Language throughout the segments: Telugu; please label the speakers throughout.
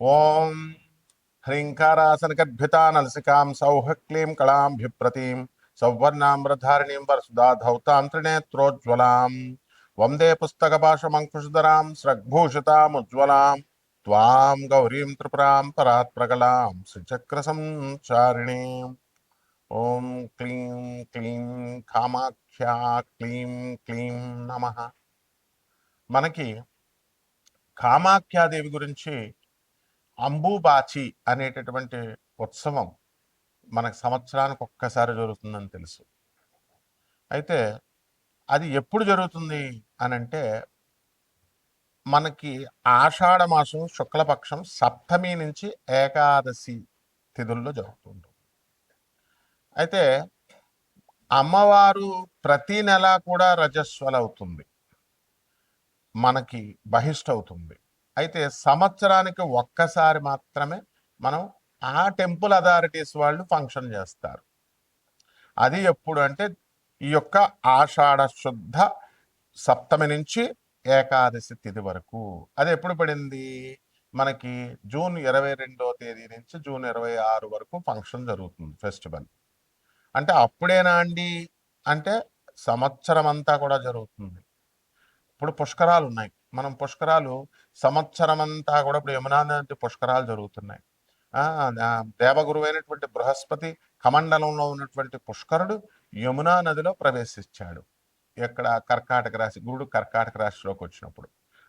Speaker 1: ఓం హ్రీంకారాసనగద్భితానలసికాం సౌః క్లీం కళాంభిప్రतीं సౌవర్ణామ్రధారిణీం వరసుధాధౌతాం త్రినేత్రోజ్వలాం వందే పుస్తకపాశమంకుశధరాం స్రగ్భూషితాముజ్వలాం త్వాం గౌరీం త్రిపురాం పరాత్ప్రగలాం శ్రీచక్రసంచారిణీం. ఓం క్లీం క్లీం కామాఖ్యా క్లీం క్లీం నమః. మనకి కామాఖ్యాదేవి గురించి అంబుబాచి అనేటటువంటి ఉత్సవం మనకు సంవత్సరానికి ఒక్కసారి జరుగుతుందని తెలుసు. అయితే అది ఎప్పుడు జరుగుతుంది అని అంటే మనకి ఆషాఢ మాసం శుక్లపక్షం సప్తమి నుంచి ఏకాదశి తిథుల్లో జరుగుతుంది. అయితే అమ్మవారు ప్రతి నెల కూడా రజస్వలవుతుంది, మనకి బహిష్ట అవుతుంది. అయితే సంవత్సరానికి ఒక్కసారి మాత్రమే మనం ఆ టెంపుల్ అథారిటీస్ వాళ్ళు ఫంక్షన్ చేస్తారు. అది ఎప్పుడు అంటే ఈ యొక్క ఆషాఢ శుద్ధ సప్తమి నుంచి ఏకాదశి తిథి వరకు. అది ఎప్పుడు పడింది మనకి? జూన్ 22వ తేదీ నుంచి జూన్ 26 వరకు ఫంక్షన్ జరుగుతుంది, ఫెస్టివల్. అంటే అప్పుడేనా అండి అంటే సంవత్సరం అంతా కూడా జరుగుతుంది. ఇప్పుడు పుష్కరాలు ఉన్నాయి, మనం పుష్కరాలు సంవత్సరం అంతా కూడా ఇప్పుడు యమునా నది పుష్కరాలు జరుగుతున్నాయి. దేవగురువైనటువంటి బృహస్పతి కమండలంలో ఉన్నటువంటి పుష్కరుడు యమునా నదిలో ప్రవేశించాడు. ఎక్కడ? కర్కాటక రాశి, గురుడు కర్కాటక రాశిలోకి వచ్చినప్పుడు.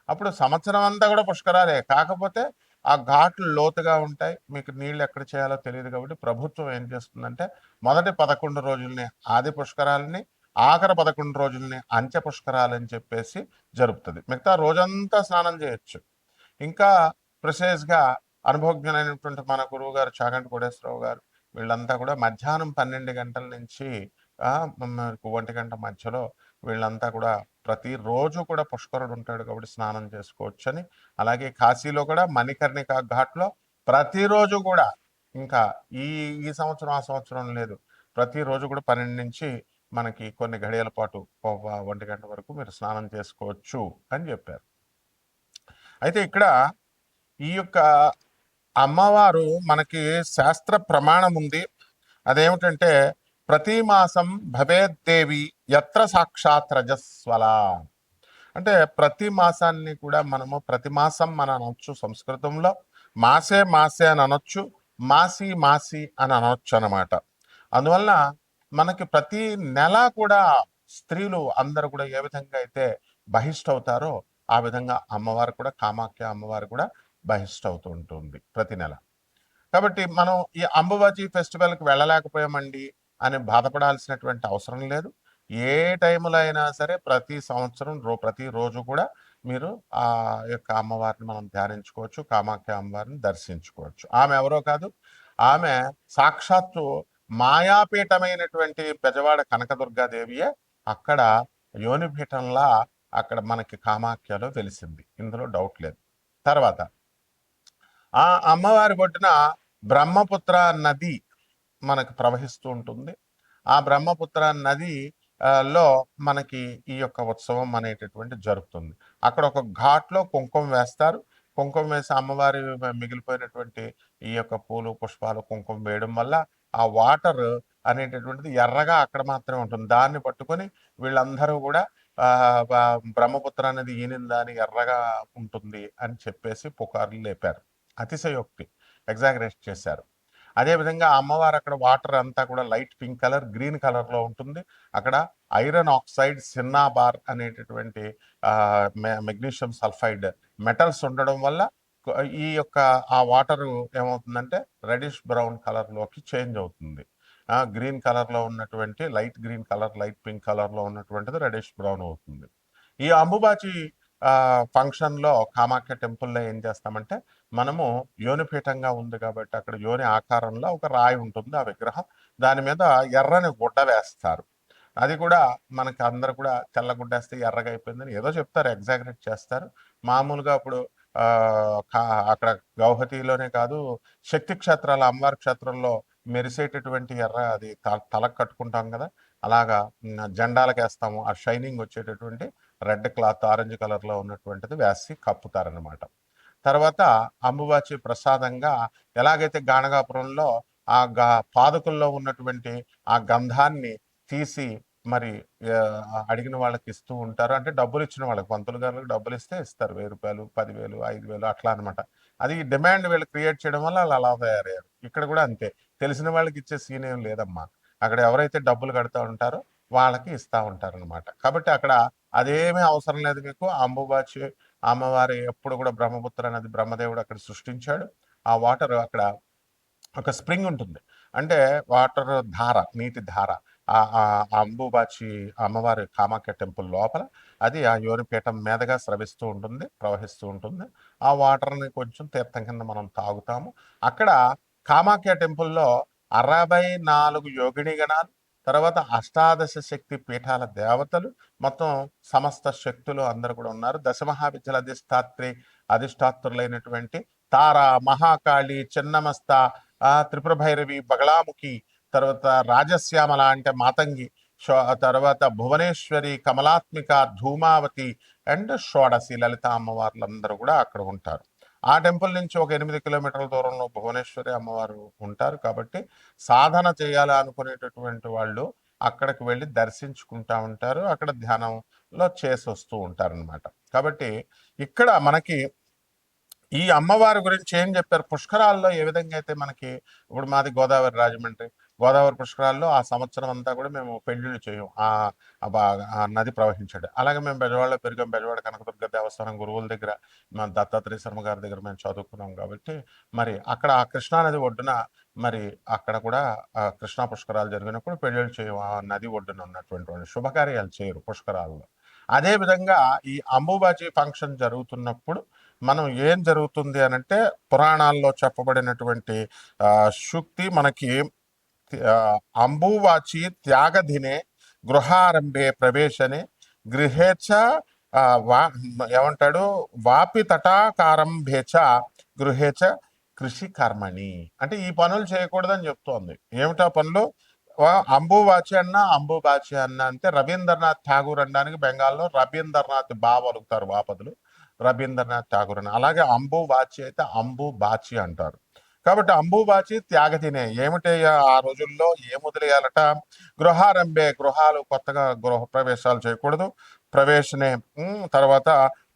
Speaker 1: అప్పుడు సంవత్సరం అంతా కూడా పుష్కరాలే, కాకపోతే ఆ ఘాట్లు లోతుగా ఉంటాయి, మీకు నీళ్ళు ఎక్కడ చేయాలో తెలియదు. కాబట్టి ప్రభుత్వం ఏం చేస్తుందంటే మొదటి 11 రోజుల్ని ఆది పుష్కరాలని, ఆఖరి 11 రోజుల్ని అంత్య పుష్కరాలని చెప్పేసి జరుపుతుంది. మిగతా రోజంతా స్నానం చేయొచ్చు. ఇంకా ప్రిసైజ్గా అనుభవజ్ఞులైనటువంటి మన గురువు గారు చాగంటి కోటేశ్వరరావు గారు వీళ్ళంతా కూడా మధ్యాహ్నం 12 గంటల నుంచి 1 గంట మధ్యలో వీళ్ళంతా కూడా ప్రతిరోజు కూడా పుష్కరుడు ఉంటాడు కాబట్టి స్నానం చేసుకోవచ్చు అని. అలాగే కాశీలో కూడా మణికర్ణిక ఘాట్లో ప్రతిరోజు కూడా, ఇంకా ఈ ఈ సంవత్సరం ఆ సంవత్సరం లేదు, ప్రతిరోజు కూడా 12 నుంచి మనకి కొన్ని గడియల పాటు 1 గంట వరకు మీరు స్నానం చేసుకోవచ్చు అని చెప్పారు. అయితే ఇక్కడ ఈ యొక్క అమ్మవారు మనకి శాస్త్ర ప్రమాణం ఉంది. అదేమిటంటే ప్రతి మాసం భవేద్దేవి యత్ర సాక్షాత్ రజస్వల. అంటే ప్రతి మాసాన్ని కూడా మనము ప్రతి మాసం మనం అనొచ్చు, సంస్కృతంలో మాసే మాసే అని అనొచ్చు, మాసి మాసి అని అనొచ్చు అనమాట. అందువలన మనకి ప్రతి నెల కూడా స్త్రీలు అందరూ కూడా ఏ విధంగా అయితే బహిష్ట అవుతారో ఆ విధంగా అమ్మవారు కూడా, కామాఖ్య అమ్మవారు కూడా బహిష్ట అవుతూ ఉంటుంది ప్రతి నెల. కాబట్టి మనం ఈ అంబుబాచి ఫెస్టివల్కి వెళ్ళలేకపోయామండి అని బాధపడాల్సినటువంటి అవసరం లేదు. ఏ టైంలో అయినా సరే ప్రతి సంవత్సరం ప్రతిరోజు కూడా మీరు ఆ యొక్క అమ్మవారిని మనం ధ్యానించుకోవచ్చు, కామాఖ్య అమ్మవారిని దర్శించుకోవచ్చు. ఆమె ఎవరో కాదు, ఆమె సాక్షాత్తు మాయాపీఠమైనటువంటి పెజవాడ కనకదుర్గాదేవియే అక్కడ యోనిపీఠంలా అక్కడ మనకి కామాఖ్యలో వెలిసింది, ఇందులో డౌట్ లేదు. తర్వాత ఆ అమ్మవారి ఒడ్డున బ్రహ్మపుత్ర నది మనకు ప్రవహిస్తూ ఉంటుంది. ఆ బ్రహ్మపుత్ర నది లో మనకి ఈ యొక్క ఉత్సవం అనేటటువంటి జరుగుతుంది. అక్కడ ఒక ఘాట్లో కుంకుమ వేస్తారు. కుంకుమ వేసి అమ్మవారి మిగిలిపోయినటువంటి ఈ యొక్క పూలు పుష్పాలు కుంకుమ వేయడం వల్ల ఆ వాటర్ అనేటటువంటిది ఎర్రగా అక్కడ మాత్రమే ఉంటుంది. దాన్ని పట్టుకొని వీళ్ళందరూ కూడా బ్రహ్మపుత్ర అనేది ఈనిందా అని ఎర్రగా ఉంటుంది అని చెప్పేసి పుకార్లు లేపారు. అతిశయోక్తి, ఎగ్జాగరేట్ చేశారు. అదేవిధంగా అమ్మవారు అక్కడ వాటర్ అంతా కూడా లైట్ పింక్ కలర్, గ్రీన్ కలర్లో ఉంటుంది. అక్కడ ఐరన్ ఆక్సైడ్, సిన్నాబార్ అనేటటువంటి మెగ్నీషియం సల్ఫైడ్ మెటల్స్ ఉండడం వల్ల ఈ యొక్క ఆ వాటరు ఏమవుతుందంటే రెడిష్ బ్రౌన్ కలర్లోకి చేంజ్ అవుతుంది. గ్రీన్ కలర్లో ఉన్నటువంటి light green colour, light pink కలర్లో ఉన్నటువంటిది రెడిష్ బ్రౌన్ అవుతుంది. ఈ అంబుబాచి ఫంక్షన్లో కామాఖ్య టెంపుల్లో ఏం చేస్తామంటే మనము యోనిపీఠంగా ఉంది కాబట్టి అక్కడ యోని ఆకారంలో ఒక రాయి ఉంటుంది, ఆ విగ్రహం. దాని మీద ఎర్రని గుడ్డ వేస్తారు. అది కూడా మనకి అందరు కూడా తెల్లగుడ్డేస్తే ఎర్రగా అయిపోయిందని ఏదో చెప్తారు, ఎగ్జాగరేట్ చేస్తారు. మామూలుగా అప్పుడు అక్కడ గౌహతిలోనే కాదు, శక్తి క్షేత్రాల అమ్మవారి క్షేత్రంలో మెరిసేటటువంటి ఎర్ర అది తలకు కట్టుకుంటాం కదా, అలాగా జెండాలకు వేస్తాము. ఆ షైనింగ్ వచ్చేటటువంటి రెడ్ క్లాత్ ఆరెంజ్ కలర్లో ఉన్నటువంటిది వేసి కప్పుతారనమాట. తర్వాత అంబుబాచి ప్రసాదంగా ఎలాగైతే గాణగాపురంలో ఆ పాదుకల్లో ఉన్నటువంటి ఆ గంధాన్ని తీసి మరి అడిగిన వాళ్ళకి ఇస్తూ ఉంటారు. అంటే డబ్బులు ఇచ్చిన వాళ్ళకి, పంతులు గారులకు డబ్బులు ఇస్తే ఇస్తారు, 1000 రూపాయలు, 10,000, 5,000 అట్లా అనమాట. అది డిమాండ్ వీళ్ళు క్రియేట్ చేయడం వల్ల వాళ్ళు అలా తయారయ్యారు. ఇక్కడ కూడా అంతే, తెలిసిన వాళ్ళకి ఇచ్చే సీన్ ఏం లేదమ్మా. అక్కడ ఎవరైతే డబ్బులు కడుతూ ఉంటారో వాళ్ళకి ఇస్తూ ఉంటారనమాట. కాబట్టి అక్కడ అదేమీ అవసరం లేదు మీకు. అంబుబాచి అమ్మవారి ఎప్పుడు కూడా బ్రహ్మపుత్ర నది బ్రహ్మదేవుడు అక్కడ సృష్టించాడు. ఆ వాటర్ అక్కడ ఒక స్ప్రింగ్ ఉంటుంది, అంటే వాటర్ ధార, నీటి ధార ఆ అంబుబాచి అమ్మవారి కామాఖ్య టెంపుల్ లోపల అది ఆ యోనిపీఠం మీదగా స్రవిస్తూ ఉంటుంది, ప్రవహిస్తూ ఉంటుంది. ఆ వాటర్ని కొంచెం తీర్థం కింద మనం తాగుతాము. అక్కడ కామాఖ్య టెంపుల్లో 64 యోగిని గణాలు, తర్వాత అష్టాదశ శక్తి పీఠాల దేవతలు, మొత్తం సమస్త శక్తులు అందరూ కూడా ఉన్నారు. దశమహావిద్యల అధిష్టాత్రులైనటువంటి తార, మహాకాళి, చిన్నమస్త, త్రిపుర భైరవి, బగళాముఖి, తర్వాత రాజశ్యామల అంటే మాతంగి, తర్వాత భువనేశ్వరి, కమలాత్మిక, ధూమావతి అండ్ షోడసి లలిత అమ్మవార్లందరూ కూడా అక్కడ ఉంటారు. ఆ టెంపుల్ నుంచి ఒక 8 కిలోమీటర్ల దూరంలో భువనేశ్వరి అమ్మవారు ఉంటారు. కాబట్టి సాధన చేయాలి అనుకునేటటువంటి వాళ్ళు అక్కడికి వెళ్ళి దర్శించుకుంటా ఉంటారు, అక్కడ ధ్యానంలో చేసి వస్తూ ఉంటారనమాట. కాబట్టి ఇక్కడ మనకి ఈ అమ్మవారి గురించి ఏం చెప్పారు, పుష్కరాల్లో ఏ విధంగా అయితే మనకి, ఇప్పుడు మాది గోదావరి రాజమండ్రి, గోదావరి పుష్కరాల్లో ఆ సంవత్సరం అంతా కూడా మేము పెళ్లిళ్ళు చేయం, ఆ నది ప్రవహించాడు. అలాగే మేము బెజవాడలో పెరిగాం, బెజవాడ కనకదుర్గ దేవస్థానం గురువుల దగ్గర, మా దత్తాత్రేయ శర్మ గారి దగ్గర మేము చదువుకున్నాం. కాబట్టి మరి అక్కడ ఆ కృష్ణానది ఒడ్డున మరి అక్కడ కూడా కృష్ణా పుష్కరాలు జరిగినప్పుడు పెళ్లిళ్ళు చేయం, ఆ నది ఒడ్డున ఉన్నటువంటి శుభకార్యాలు చేయరు పుష్కరాల్లో. అదే విధంగా ఈ అంబుబాచి ఫంక్షన్ జరుగుతున్నప్పుడు మనం ఏం జరుగుతుంది అనంటే, పురాణాల్లో చెప్పబడినటువంటి శుక్తి మనకి అంబువాచి త్యాగధినే గృహారంభే ప్రవేశనే గృహేచ ఏమంటాడు, వాపి తటాకారంభేచ గృహేచ కృషి కర్మణి, అంటే ఈ పనులు చేయకూడదని చెప్తోంది. ఏమిటా పనులు? అంబువాచి అన్న, అంబుబాచి అన్న అంటే రవీంద్రనాథ్ ఠాగూర్ అనడానికి బెంగాల్లో రవీంద్రనాథ్ బావ అలుగుతారు వాపదులు, రవీంద్రనాథ్ ఠాగూర్ అని. అలాగే అంబుబాచి అయితే అంబుబాచి అంటారు. కాబట్టి అంబుబాచి త్యాగతినే ఏమిటి, ఆ రోజుల్లో ఏం వదిలేయాలట? గృహారంభే, గృహాలు కొత్తగా గృహ ప్రవేశాలు చేయకూడదు, ప్రవేశనే. తర్వాత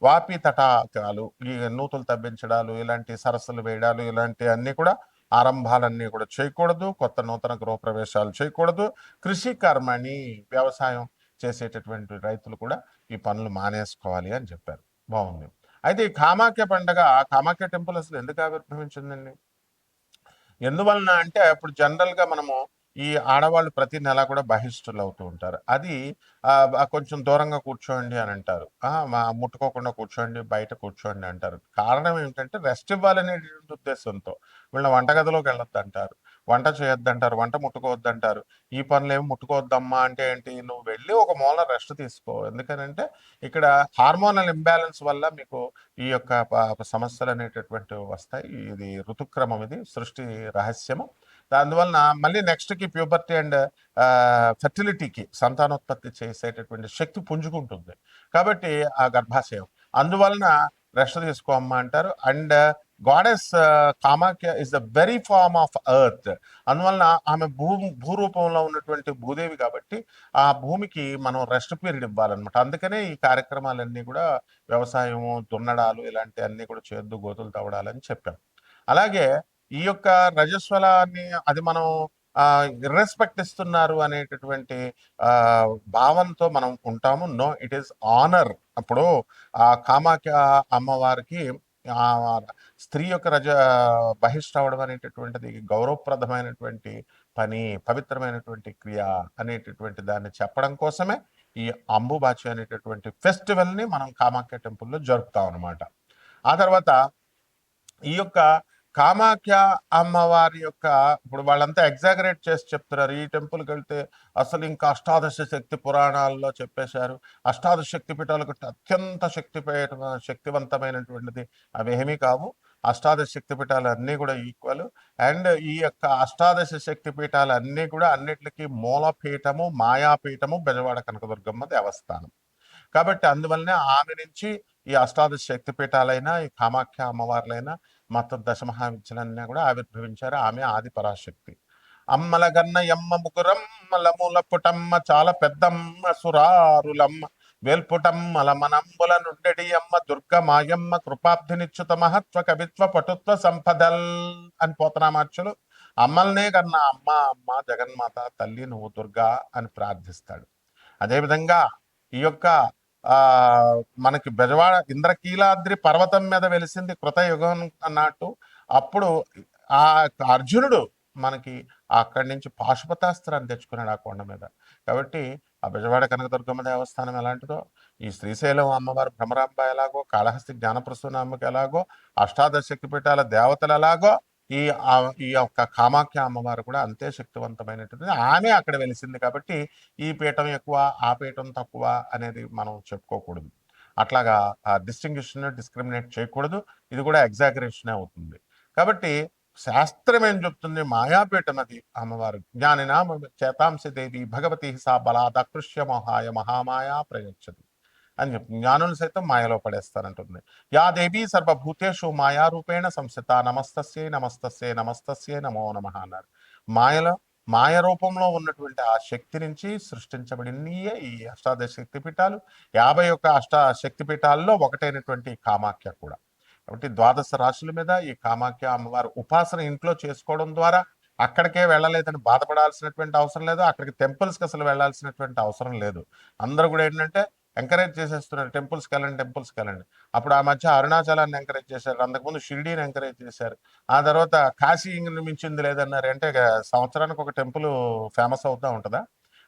Speaker 1: వాపి తటాకాలు, ఈ నూతులు తవ్వించడాలు, ఇలాంటి సరస్సులు వేయడాలు, ఇలాంటి అన్ని కూడా ఆరంభాలన్నీ కూడా చేయకూడదు, కొత్త నూతన గృహప్రవేశాలు చేయకూడదు. కృషి కర్మని, వ్యవసాయం చేసేటటువంటి రైతులు కూడా ఈ పనులు మానేసుకోవాలి అని చెప్పారు. బాగుంది. అయితే ఈ కామాఖ్య పండగ, కామాఖ్య టెంపుల్ అసలు ఎందుకు ఆవిర్భవించిందండి? ఎందువలన అంటే, ఇప్పుడు జనరల్గా మనము ఈ ఆడవాళ్ళు ప్రతి నెల కూడా బహిష్టులు అవుతూ ఉంటారు. అది కొంచెం దూరంగా కూర్చోండి అని అంటారు, ముట్టుకోకుండా కూర్చోండి, బయట కూర్చోండి అంటారు. కారణం ఏమిటంటే రెస్ట్ ఇవ్వాలనేటువంటి ఉద్దేశంతో. వీళ్ళ వంటగదిలోకి వెళ్ళొద్దు అంటారు, వంట చేయొద్దంటారు, వంట ముట్టుకోవద్దంటారు. ఈ పనులు ఏమి ముట్టుకోవద్దమ్మా అంటే ఏంటి, నువ్వు వెళ్ళి ఒక మూల రెస్ట్ తీసుకో. ఎందుకనంటే ఇక్కడ హార్మోనల్ ఇంబ్యాలెన్స్ వల్ల మీకు ఈ యొక్క సమస్యలు అనేటటువంటివి వస్తాయి. ఇది ఋతుక్రమం, ఇది సృష్టి రహస్యము. అందువలన మళ్ళీ నెక్స్ట్కి ప్యూబర్టీ అండ్ ఫెర్టిలిటీకి, సంతానోత్పత్తి చేసేటటువంటి శక్తి పుంజుకుంటుంది. కాబట్టి ఆ గర్భాశయం, అందువలన రెస్ట్ తీసుకోమ్మా అంటారు. And goddess Kamakhya is the very form of earth. అందువలన ఆమె భూరూపంలో ఉన్నటువంటి భూదేవి కాబట్టి ఆ భూమికి మనం రెస్ట్ పీరియడ్ ఇవ్వాలన్నమాట. అందుకనే ఈ కార్యక్రమాలన్నీ కూడా వ్యవసాయము, దున్నడాలు, ఇలాంటి అన్ని కూడా చేద్దు, గోతులు తవ్వడాలని చెప్పాం. అలాగే ఈ యొక్క రజస్వలాన్ని అది మనం ఇర్రెస్పెక్ట్ ఇస్తున్నారు అనేటటువంటి భావంతో మనం ఉంటాము. No, it is honour. అప్పుడు ఆ కామాఖ్య అమ్మవారికి ఆ స్త్రీ యొక్క బహిష్ట అవడం అనేటటువంటిది గౌరవప్రదమైనటువంటి పని, పవిత్రమైనటువంటి క్రియ అనేటటువంటి దాన్ని చెప్పడం కోసమే ఈ అంబుబాచి అనేటటువంటి ఫెస్టివల్ని మనం కామాఖ్య టెంపుల్లో జరుపుతాం అనమాట. ఆ తర్వాత ఈ యొక్క కామాఖ్య అమ్మవారి యొక్క, ఇప్పుడు వాళ్ళంతా ఎగ్జాగరేట్ చేసి చెప్తున్నారు, ఈ టెంపుల్కి వెళ్తే అసలు ఇంకా అష్టాదశ శక్తి పురాణాల్లో చెప్పేశారు, అష్టాదశ శక్తి పీఠాలకు అత్యంత శక్తివంతమైనటువంటిది అవేమీ కావు. అష్టాదశ శక్తి పీఠాలు అన్నీ కూడా ఈక్వల్. అండ్ ఈ యొక్క అష్టాదశ శక్తి పీఠాలు అన్నీ కూడా అన్నిటికీ మూలపీఠము, మాయాపీఠము బెజవాడ కనకదుర్గమ్మ దేవస్థానం. కాబట్టి అందువల్లనే ఆమె నుంచి ఈ అష్టాదశ శక్తిపీఠాలైనా ఈ కామాఖ్య అమ్మవార్లైనా మొత్తం దశమహావిద్యలన్నీ కూడా ఆవిర్భవించారు. ఆమె ఆది పరాశక్తి. అమ్మల గన్న ఎమ్మ ముగురమ్మల మూల పుటమ్మ చాలా పెద్దమ్మ సురారులమ్మ వేల్పుటమ్మల మనంబుల నుండెడి అమ్మ దుర్గ మాయమ్మ కృపాబ్ధినిచ్యుత మహత్వ కవిత్వ పటుత్వ సంపదల్ అని పోతనామార్చులు అమ్మల్నే కన్నా అమ్మ అమ్మ జగన్మాత తల్లి నువ్వు దుర్గా అని ప్రార్థిస్తాడు. అదేవిధంగా ఈ యొక్క ఆ మనకి బెజవాడ ఇంద్రకీలాద్రి పర్వతం మీద వెలిసింది కృతయుగం అన్నట్టు. అప్పుడు ఆ అర్జునుడు మనకి అక్కడి నుంచి పాశుపతాస్త్రాన్ని తెచ్చుకున్నాడు ఆ కొండ మీద. కాబట్టి ఆ బెజవాడ కనకదుర్గమ్మ దేవస్థానం ఎలాంటిదో, ఈ శ్రీశైలం అమ్మవారు భ్రమరాంబ ఎలాగో, కాళహస్తి జ్ఞానప్రసూనామ్మకి ఎలాగో, అష్టాదశ శక్తిపీఠాల దేవతలు ఎలాగో, ఈ ఈ యొక్క కామాఖ్య అమ్మవారు కూడా అంతే శక్తివంతమైనటువంటిది. ఆమె అక్కడ వెలిసింది కాబట్టి ఈ పీఠం ఎక్కువ ఆ పీఠం తక్కువ అనేది మనం చెప్పుకోకూడదు. అట్లాగా డిస్టింగ్విషన్ డిస్క్రిమినేట్ చేయకూడదు. ఇది కూడా ఎగ్జాగరేషన్ అవుతుంది. కాబట్టి శాస్త్రం ఏం చెప్తుంది, మాయాపీఠ నది అమ్మవారు జ్ఞానినామ చేతాంశ దేవి భగవతి సా బలాదకృష్య మహాయ మహామాయా ప్రయచ్చది అని చెప్తుంది. జ్ఞానులు సైతం మాయలో పడేస్తానంటుంది. యా దేవి సర్వభూతేషు మాయారూపేణ సంస్థిత నమస్తస్యై నమస్తస్యై నమస్తస్యై నమో నమః అన్నారు. మాయలో మాయ రూపంలో ఉన్నటువంటి ఆ శక్తి నుంచి సృష్టించబడినయే ఈ అష్టాదశ శక్తిపీఠాలు. 51 శక్తిపీఠాల్లో ఒకటైనటువంటి కామాఖ్య కూడా. కాబట్టి ద్వాదశ రాశుల మీద ఈ కామాఖ్య అమ్మవారు ఉపాసన ఇంట్లో చేసుకోవడం ద్వారా అక్కడికే వెళ్ళలేదని బాధపడాల్సినటువంటి అవసరం లేదు. అక్కడికి టెంపుల్స్కి అసలు వెళ్ళాల్సినటువంటి అవసరం లేదు. అందరూ కూడా ఏంటంటే ఎంకరేజ్ చేసేస్తున్నారు, టెంపుల్స్కి వెళ్ళండి టెంపుల్స్కి వెళ్ళండి. అప్పుడు ఆ మధ్య అరుణాచలాన్ని ఎంకరేజ్ చేశారు, అంతకుముందు షిరిడీని ఎంకరేజ్ చేశారు, ఆ తర్వాత కాశీ మించింది లేదన్నారు. అంటే సంవత్సరానికి ఒక టెంపుల్ ఫేమస్ అవుతూ ఉంటుందా?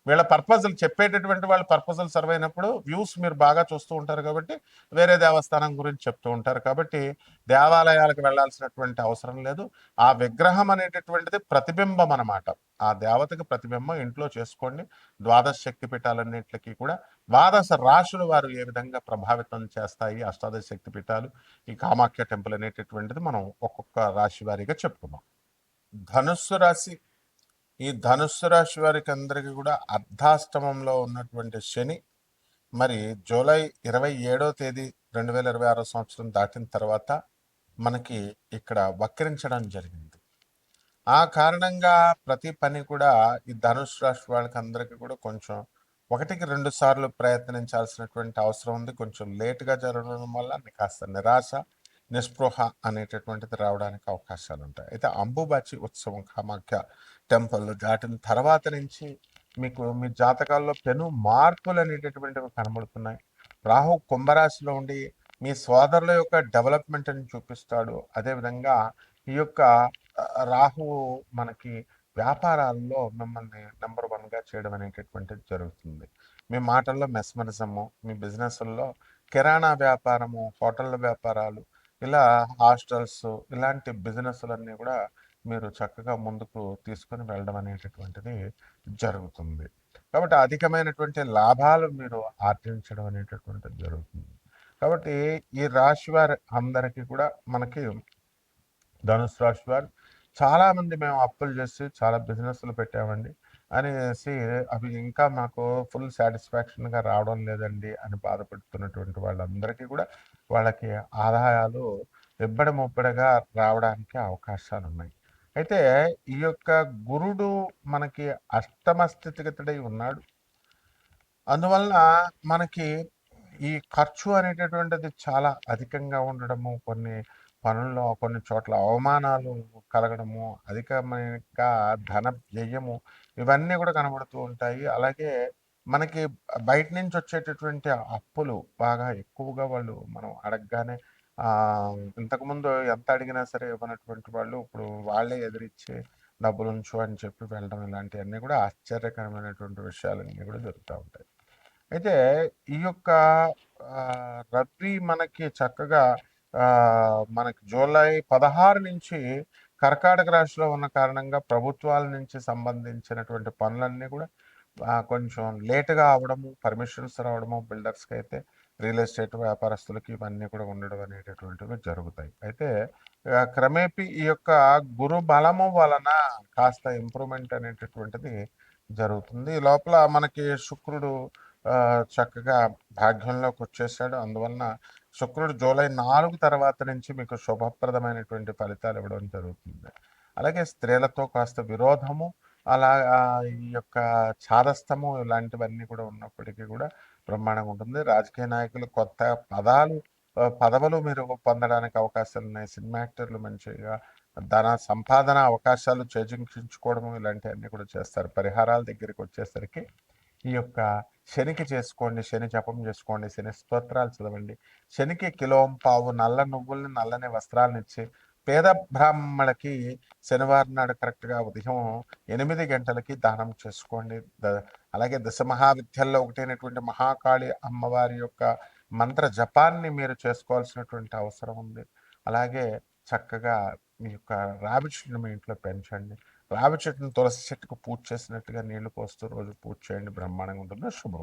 Speaker 1: వీళ్ళ పర్పజల్ చెప్పేటటువంటి వాళ్ళ పర్పజల్ సర్వ్ అయినప్పుడు వ్యూస్ మీరు బాగా చూస్తూ ఉంటారు కాబట్టి వేరే దేవస్థానం గురించి చెప్తూ ఉంటారు. కాబట్టి దేవాలయాలకు వెళ్ళాల్సినటువంటి అవసరం లేదు. ఆ విగ్రహం అనేటటువంటిది ప్రతిబింబం అన్నమాట. ఆ దేవతకి ప్రతిబింబం ఇంట్లో చేసుకోండి. ద్వాదశ శక్తి పీఠాలన్నింటికి కూడా ద్వాదశ రాశులు వారు ఏ విధంగా ప్రభావితం చేస్తాయి అష్టాదశ శక్తి పీఠాలు, ఈ కామాఖ్య టెంపుల్ అనేటటువంటిది మనం ఒక్కొక్క రాశి వారీగా చెప్పుకున్నాం. ధనుస్సు రాశి. ఈ ధనుస్సు రాశి వారికి అందరికీ కూడా అర్ధాష్టమంలో ఉన్నటువంటి శని మరి జూలై 27వ తేదీ 2026 సంవత్సరం దాటిన తర్వాత మనకి ఇక్కడ వక్రించడం జరిగింది. ఆ కారణంగా ప్రతి పని కూడా ఈ ధనుసు రాశి వాళ్ళకి అందరికీ కూడా కొంచెం 1-2 సార్లు ప్రయత్నించాల్సినటువంటి అవసరం ఉంది. కొంచెం లేటుగా జరగడం వల్ల కాస్త నిరాశ నిస్పృహ అనేటటువంటిది రావడానికి అవకాశాలు ఉంటాయి. అయితే అంబుబాచి ఉత్సవం కామాఖ్య టెంపుల్ దాటిన తర్వాత నుంచి మీకు మీ జాతకాల్లో పెను మార్పులు అనేటటువంటివి కనబడుతున్నాయి. రాహు కుంభరాశిలో ఉండి మీ సోదరుల యొక్క డెవలప్మెంట్ని చూపిస్తాడు. అదేవిధంగా ఈ యొక్క రాహువు మనకి వ్యాపారాల్లో మిమ్మల్ని నెంబర్ 1గా చేయడం అనేటటువంటిది జరుగుతుంది. మీ మాటల్లో మెస్మరిజము, మీ బిజినెస్ల్లో కిరాణా వ్యాపారము, హోటళ్ళ వ్యాపారాలు, ఇలా హాస్టల్స్, ఇలాంటి బిజినెస్లన్నీ కూడా మీరు చక్కగా ముందుకు తీసుకొని వెళ్ళడం అనేటటువంటిది జరుగుతుంది. కాబట్టి అధికమైనటువంటి లాభాలు మీరు ఆర్జించడం అనేటటువంటిది జరుగుతుంది. కాబట్టి ఈ రాశి వారి అందరికీ కూడా మనకి ధనుసు రాశి వారు చాలామంది మేము అప్పులు చేసి చాలా బిజినెస్లు పెట్టామండి అనేసి అవి ఇంకా మాకు ఫుల్ సాటిస్ఫాక్షన్గా రావడం లేదండి అని బాధపడుతున్నటువంటి వాళ్ళందరికీ కూడా వాళ్ళకి ఆదాయాలు ఇబ్బడి ముబ్బడిగా రావడానికి అవకాశాలు ఉన్నాయి. అయితే ఈ యొక్క గురుడు మనకి అష్టమ స్థితిగతుడై ఉన్నాడు. అందువలన మనకి ఈ ఖర్చు అనేటటువంటిది చాలా అధికంగా ఉండడము, కొన్ని పనుల్లో కొన్ని చోట్ల అవమానాలు కలగడము, అధికమైన ధన వ్యయము, ఇవన్నీ కూడా కనబడుతూ ఉంటాయి. అలాగే మనకి బయట నుంచి వచ్చేటటువంటి అప్పులు బాగా ఎక్కువగా వాళ్ళు మనం అడగగానే ఇంతకుముందు ఎంత అడిగినా సరే ఇవ్వనటువంటి వాళ్ళు ఇప్పుడు వాళ్ళే ఎదిరిచ్చి డబ్బులు ఉంచు అని చెప్పి వెళ్ళడం, ఇలాంటివన్నీ కూడా ఆశ్చర్యకరమైనటువంటి విషయాలన్నీ కూడా జరుగుతూ ఉంటాయి. అయితే ఈ యొక్క రబీ మనకి చక్కగా మనకి జూలై 16 నుంచి కర్కాటక రాశిలో ఉన్న కారణంగా ప్రభుత్వాల నుంచి సంబంధించినటువంటి పనులన్నీ కూడా కొంచెం లేటుగా అవడము, పర్మిషన్స్ రావడము, బిల్డర్స్కి అయితే రియల్ ఎస్టేట్ వ్యాపారస్తులకి ఇవన్నీ కూడా ఉండడం అనేటటువంటివి జరుగుతాయి. అయితే క్రమేపీ ఈ యొక్క గురు బలము వలన కాస్త ఇంప్రూవ్మెంట్ అనేటటువంటిది జరుగుతుంది. ఈ లోపల మనకి శుక్రుడు చక్కగా భాగ్యంలోకి వచ్చేసాడు. అందువలన శుక్రుడు జూలై 4 తర్వాత నుంచి మీకు శుభప్రదమైనటువంటి ఫలితాలు ఇవ్వడం జరుగుతుంది. అలాగే స్త్రీలతో కాస్త విరోధము, అలా ఈ యొక్క ఛాదస్తము ఇలాంటివన్నీ కూడా ఉన్నప్పటికీ కూడా బ్రహ్మాండంగా ఉంటుంది. రాజకీయ నాయకులు కొత్త పదాలు పదవులు మీరు పొందడానికి అవకాశాలున్నాయి. సినిమా యాక్టర్లు మంచిగా ధన సంపాదన అవకాశాలు చేజిక్కించుకోవడము ఇలాంటివన్నీ కూడా చేస్తారు. పరిహారాల దగ్గరికి వచ్చేసరికి ఈ యొక్క శనికి చేసుకోండి, శని జపం చేసుకోండి, శని స్తోత్రాలు చదవండి. శనికి కిలోంపావు నల్ల నువ్వుల్ని, నల్లని వస్త్రాలను ఇచ్చి పేద బ్రాహ్మణులకి శనివారం నాడు కరెక్ట్గా ఉదయం 8 గంటలకి దానం చేసుకోండి. అలాగే దశమహావిద్యల్లో ఒకటైనటువంటి మహాకాళి అమ్మవారి యొక్క మంత్ర జపాన్ని మీరు చేసుకోవాల్సినటువంటి అవసరం ఉంది. అలాగే చక్కగా మీ యొక్క రావి చెట్టుని మీ ఇంట్లో పెంచండి. రావి చెట్టుని తులసి చెట్టుకు పూజ చేసినట్టుగా నీళ్లు పోస్తూ రోజు పూజ చేయండి. బ్రహ్మాండంగా ఉంటుంది. శుభం.